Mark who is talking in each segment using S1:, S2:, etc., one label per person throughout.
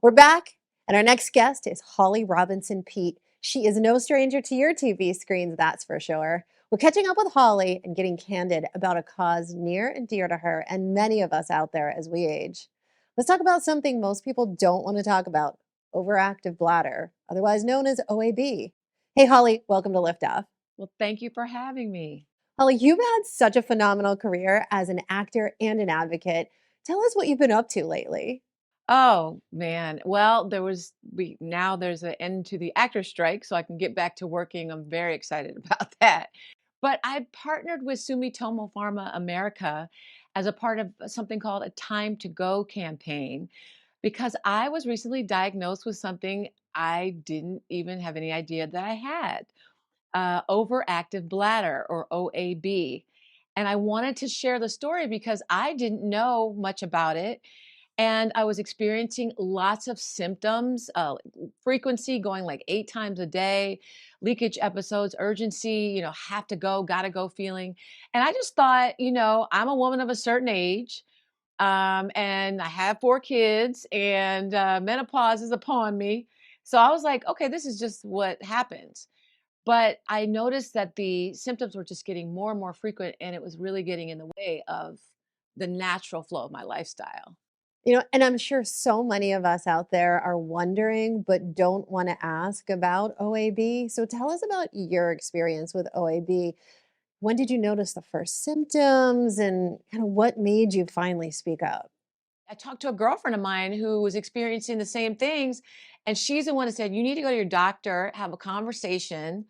S1: We're back, and our next guest is Holly Robinson Peete. She is no stranger to your TV screens, that's for sure. We're catching up with Holly and getting candid about a cause near and dear to her and many of us out there as we age. Let's talk about something most people don't want to talk about: overactive bladder, otherwise known as O.A.B. Hey, Holly, welcome to Liftoff.
S2: Well, thank you for having me.
S1: Holly, you've had such a phenomenal career as an actor and an advocate. Tell us what you've been up to lately.
S2: Oh, man. Well, now there's an end to the actor strike, so I can get back to working. I'm very excited about that. But I partnered with Sumitomo Pharma America as a part of something called a Time to Go campaign because I was recently diagnosed with something I didn't even have any idea that I had. Overactive bladder, or O.A.B. And I wanted to share the story because I didn't know much about it. And I was experiencing lots of symptoms, frequency going like 8 times a day, leakage episodes, urgency, have to go, gotta go feeling. And I just thought, I'm a woman of a certain age, and I have 4 kids, and menopause is upon me. So I was like, okay, this is just what happens. But I noticed that the symptoms were just getting more and more frequent, and it was really getting in the way of the natural flow of my lifestyle.
S1: And I'm sure so many of us out there are wondering but don't want to ask about OAB. So tell us about your experience with OAB. When did you notice the first symptoms and kind of what made you finally speak up?
S2: I talked to a girlfriend of mine who was experiencing the same things, and she's the one that said, "You need to go to your doctor, have a conversation."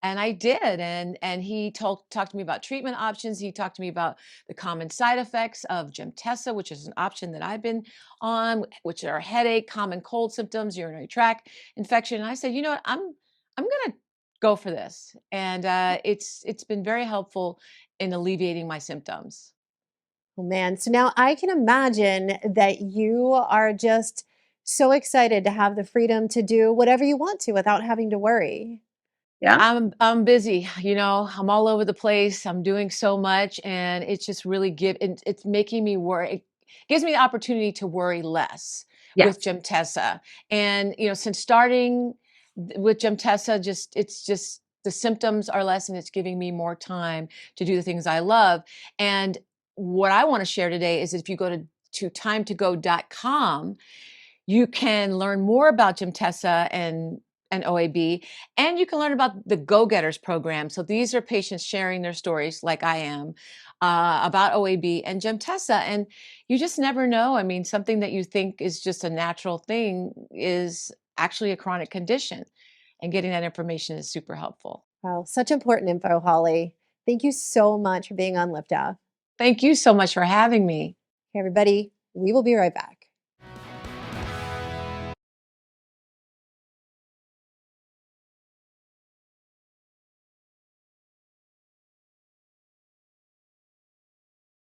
S2: And I did, and he talked to me about treatment options. He talked to me about the common side effects of Gemtesa, which is an option that I've been on, which are headache, common cold symptoms, urinary tract infection. And I said, you know what, I'm gonna go for this, and it's been very helpful in alleviating my symptoms.
S1: Oh man, so now I can imagine that you are just so excited to have the freedom to do whatever you want to without having to worry.
S2: Yeah. I'm busy, I'm all over the place. I'm doing so much, and it's just really it's making me worry. It gives me the opportunity to worry less with
S1: Yes.
S2: Gemtesa. And since starting with Gemtesa, it's just the symptoms are less, and it's giving me more time to do the things I love. And what I want to share today is if you go to timetogo.com, you can learn more about Gemtesa and O.A.B, and you can learn about the Go Getters program. So these are patients sharing their stories, like I am, about O.A.B and Gemtesa. And you just never know. I mean, something that you think is just a natural thing is actually a chronic condition. And getting that information is super helpful.
S1: Wow, such important info, Holly. Thank you so much for being on Lift Off.
S2: Thank you so much for having me.
S1: Hey, everybody, we will be right back.